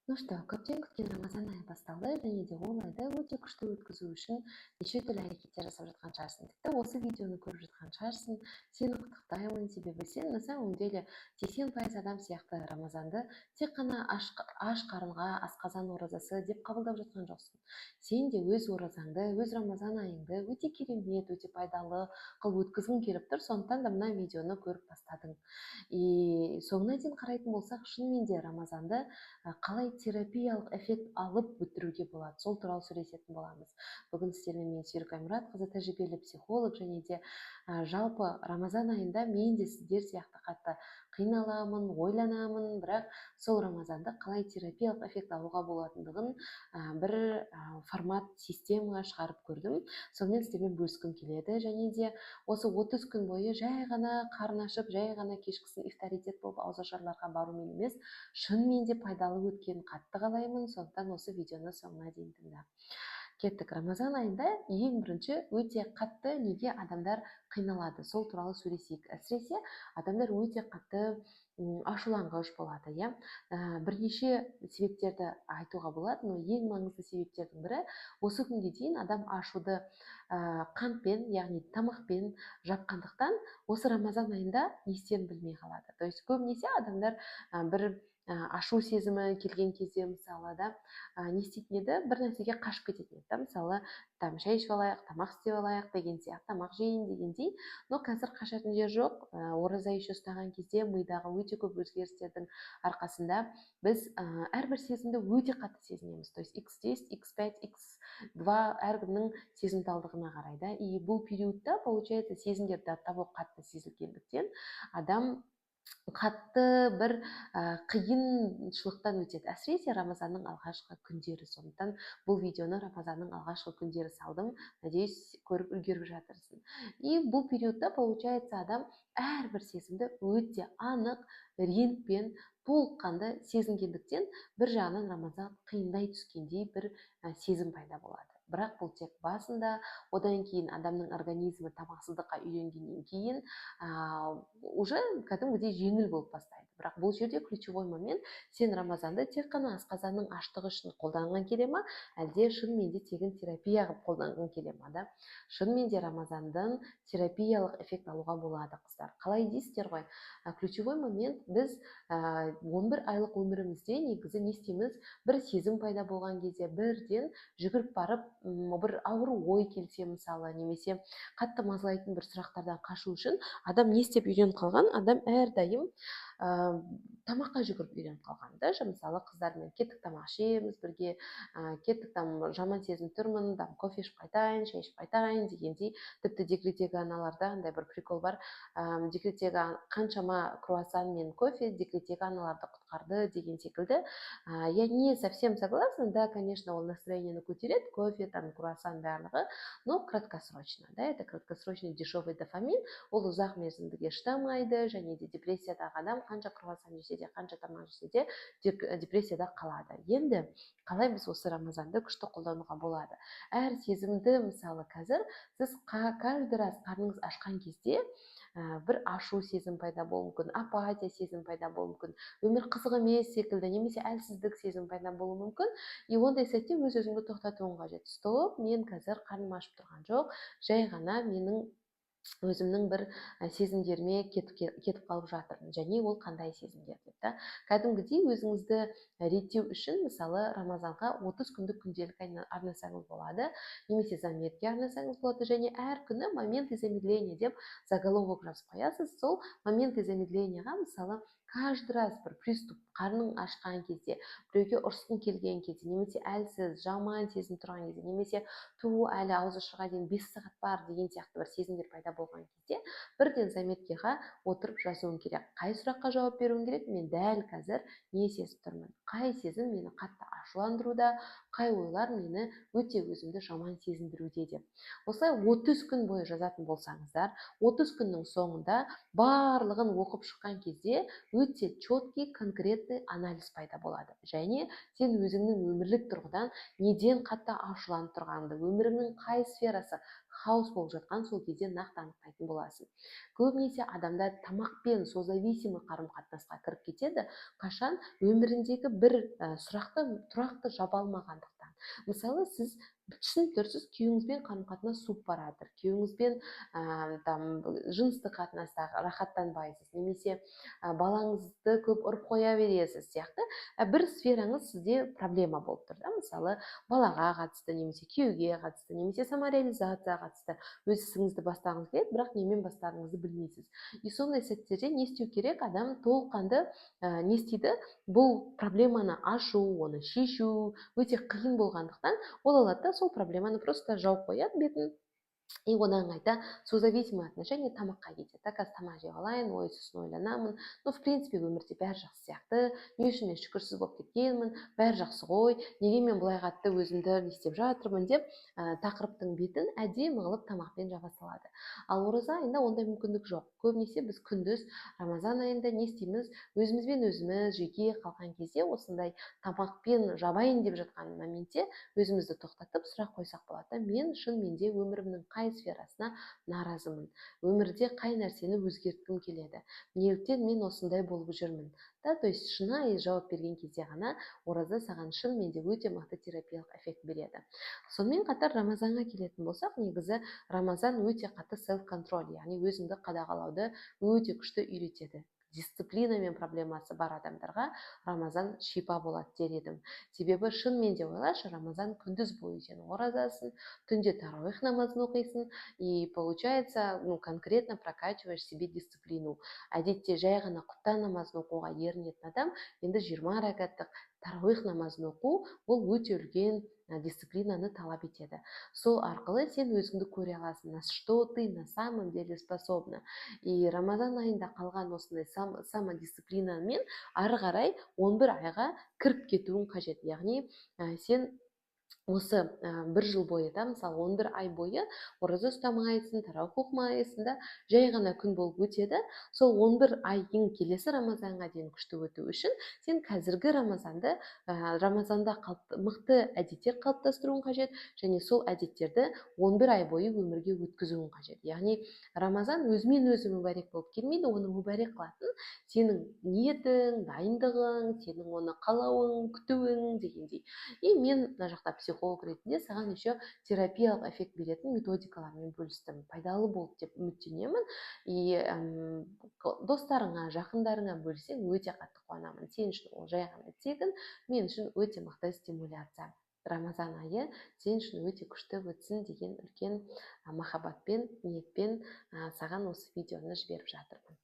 Ну что, көптен күткен Рамазан айы басталды және де ол айды өте күшті өткізу үшін неше түрлі әрекеттер жасап жатқан шығарсың. Тіпті осы видеоны көріп жатқан шығарсың. Сені құттықтаймын, себебі сен на самом деле 80% адам сияқты Рамазанды тек қана аш қарынға асқазан оразасы деп қабылдап жатқан жоқсың. Сен де өз оразаңды, өз Рамазан айыңды өте керемет, өте пайдалы қылып өткізгің келіп тұр. Сондықтан да мына видеоны көріп бастадың. И соңына дейін қарайтын болсақ, шынымен де Рамазанды қалай терапиялық эффект алып бітіруге болады, сол туралы сөйлесетін боламыз. Бүгін сіздермен мен Серік Аймұратқызы, тәжірибелі психолог, және де жалпы Рамазан айында мен де сіздер сияқты қатты қиналамын, ойланамын, бірақ сол Рамазанды қалай терапиялық эффект алуға болатындығын бір формат, система шығарып көрдім. Сонымен сіздермен бөліскім келеді, және де осы 30 күн бойы жай ғана қарын ашып, жай ғана кешкісін ифтаритет болып ауызашарларға барумен емес, шынымен де пайдалы өткенін қатты қалаймын. Сондықтан осы видеоны соңына дейін тыңда. Кеттік. Рамазан айында ең бірінші өте қатты неге адамдар қиналады, сол туралы сөйлесейік. Әсіресе адамдар өте қатты ашуланғыш болады, иә. Бірнеше себептерді айтуға болады, но ең маңызды себептердің бірі осы күнге дейін адам ашуды қантпен, яғни тамақпен жапқандықтан осы Рамазан айында не істерін білмей қалады. То есть көбінесе адамдар бір ашу сезімі келген кезде мысалы да не істейтін еді, бір нәрсеге қашып кететін еді. Мысалы шай ішіп алайық, тамақ істеп алайық деген сияқты, тамақ жейін дегендей. Но қазір қашатын жер жоқ. Ораза еще ұстаған кезде мидағы өте көп өзгерістердің арқасында біз әрбір сезімді өте қатты сезінеміз. То есть X10, X5, X2 әркімнің сезімталдығына қарайды. И бұл периодта получается сезімдер до того қатты сезілгендіктен адам қатты бір қиыншылықтан өтеді. Әсіресе Рамазанның алғашқы күндері. Сондықтан бұл видеоны Рамазанның алғашқы күндері салдым. Надеюсь, көріп үлгеріп жатырсың. И бұл периодта получается адам әрбір сезімді өте анық, рентпен, толыққанды сезінгендіктен бір жағынан Рамазан қиындай түскендей бір сезім пайда болады. Бірақ бұл тек басында, одан кейін адамның организмі тамақсыздыққа үйренгеннен кейін уже кәдімгідей жеңіл болып бастайды. Бірақ бұл жерде ключевой момент, сен Рамазанды тек қана асқазанның аштығы үшін қолданған келе ма, әлде шынымен де тегін терапия қылып қолданған келе ма да? Шынымен де Рамазандан терапиялық эффект алуға болады, қыздар. Қалай дейсіздер ғой? Ключевой момент, біз 11 айлық өмірімізде негізі не істейміз? Бір сезім пайда болған кезде бірден жүгіріп барып, бір ауру ой келсе мысалы, немесе қатты мазалайтын бір сұрақтардан қашу үшін адам не істеп үйреніп қалған? Адам әрдайым тамаққа жүгіріп үйреніп қалған да. Мысалы қыздармен кеттік тамақ ішеміз бірге, кеттік жаман сезім тұрмын, кофе ішіп қайтайын, шай ішіп қайтайын дегендей. Тіпті декреттегі аналарда андай бір прикол бар. Декреттегі қаншама круассан мен кофе декреттегі аналарды құтқарды деген секілді. Я не совсем согласна, да, конечно, ол настроениені көтереді, кофе, круассан барлығы, но краткосрочно, да, это краткосрочный дешевый дофамин, ол ұзақ мерзімдіге шыдамайды, және де депрессиядағы адам қанша круассан жесе де, қанша тамақ жесе де депрессияда қалады. Енді қалай біз осы Рамазанды күшті қолдануға болады? Әр сезімді, мысалы қазір сіз каждый раз қарныңыз ашқан кезде бір ашу сезім пайда болуы мүмкін, апатия сезім пайда болуы мүмкін, өмір қызық емес секілді, немесе әлсіздік сезім пайда болуы мүмкін. И ондай сәтте өз-өзіңді тоқтатуың қажет. Стоп, мен қазір қарным ашып тұрған жоқ, жай ғана менің өзімнің бір сезімдеріме кетіп қалып жатырмын, және ол қандай сезімдер деп та. Кәдімгідей өзіңізді реттеу үшін, мысалы, Рамазанға 30 күндік күнделік арнасаңыз болады, немесе заметке арнасаңыз болады, және әр күні моменты замедления деп заголовок жазып қоясыз. Сол моменты замедленияға, мысалы, каждый раз бір приступ, қарның ашқан кезде, біреуге ұрысқың келген кезде, немесе әлсіз, жаман сезім тұрған кезде, немесе әлі ауыз ашуға дейін 5 сағат бар деген сияқты бір сезімдер пайда болған кезде, бірден заметкеға отырып жазуың керек. Қай сұраққа жауап беруің керек? Мен дәл қазір не сезіп тұрмын? Қай сезім мені қатты ашуландыруда, қай ойлар мені өте өзімді жаман сезіндіруде деп. Осылай 30 күн бойы жазатын болсаңыздар, 30 күннің соңында барлығын оқып шыққан кезде өте четкий, конкретный анализ пайда болады. Және сен өзіңнің өмірлік тұрғыдан неден қатты ашуланып тұрғаныңды, өміріңнің қай сферасы хаос болып жатқан сол кезде нақты анықтайтын боласың. Көбінесе адамдар тамақпен созависимый қарым-қатынасқа кіріп кетеді, қашан өміріндегі бір сұрақты тұрақты жаба алмағандықтан. Мысалы, сіз түсініп тұрсыз, күйеуіңізбен қарым-қатынас суып баратыр, күйеуіңізбен жыныстық қатынаста рахаттанбайсыз, немесе балаңызды көп ұрып қоя бересіз сияқты бір сфераңыз сізде проблема болып тұр. Мысалы, балаға қатысты, немесе күйеуге қатысты, немесе самореализацияға қатысты өз ісіңізді бастағыңыз келеді, бірақ немен бастарыңызды білмейсіз. И сондай сәттерде не істеу керек? Адам толыққанды не істейді? Бұл проблеманы ашу, оны шешу өте қиын болғандықтан ол алады да сол проблеманы просто жауып қояды бетін. И одан қайта созависимый отношение тамаққа кетеді. Қазір тамақ жеп алайын, ой сосын ойланамын. В принципе, өмірде бәрі жақсы сияқты. Не үшін мен шүкірсіз болып кеткенмін? Бәрі жақсы ғой. Неге мен бұлай қатты өзімді не істеп жатырмын деп тақырыптың бетін әдемі қылып тамақпен жаба салады. Ал ораза айында ондай мүмкіндік жоқ. Көбінесе біз күндіз Рамазан айында не істейміз? Өзімізбен өзіміз жеке қалған кезде осындай тамақпен жабайын деп жатқан моментте өзімізді тоқтатып сұрақ қойсақ болады. Мен шынымен де өмірімнің қай сферасына наразымын, өмірде қай нәрсені өзгерткім келеді, неліктен мен осындай болып жүрмін. То есть шынайы жауап берген кезде ғана ораза саған шынымен де өте мықты терапиялық эффект береді. Сонымен қатар Рамазанға келетін болсақ, негізі Рамазан өте қатты селф-контроль, яғни өзіңді қадағалауды өте күшті үйретеді. Дисциплинамен проблемасы бар адамдарға Рамазан шипа болады дер едім. Себебі шынымен де ойлашы, Рамазан күндіз бойы сен оразасың, түнде тарауих намазын оқисың, и получается, конкретно прокачиваешь себе дисциплину. Әдетте жай ғана құптан намазын оқуға ерінетін адам енді 20 рәкаттық тарауих намазын оқу бұл өте үлкен дисциплинаны талап етеді. Сол арқылы сен өзіңді көре аласың, на что ты на самом деле способна. И Рамазан айында қалған осындай самодисциплинамен ары қарай 11 айға кіріп кетуің қажет. Яғни сен осы бір жыл бойы, мысалы 11 ай бойы ораза ұстамайсың, тарауих оқымайсың да, жай ғана күн болып өтеді. Сол 11 айың келесі Рамазанға дейін күшті өту үшін сен қазіргі Рамазанда мықты әдеттер қалыптастыруың қажет, және сол әдеттерді 11 ай бойы өмірге өткізуің қажет. Яғни Рамазан өзімен өзі мүбәрек болып келмейді, оны мүбәрек қылатын сенің ниетің, дайындығың, сенің оны қалауың, күтуің дегендей. И мен мына жақта психолог ретінде саған еще терапиялық эффект беретін методикалармен бөлістім. Пайдалы болды деп үміттенемін. И достарыңа, жақындарыңа бөлсең өте қатты қуанамын. Сен үшін ол жай ғана тегін, мен үшін өте мықты стимуляция. Рамазан айы сен үшін өте күшті өтсін деген үлкен махаббатпен, ниетпен саған осы видеоны жіберіп жатырмын.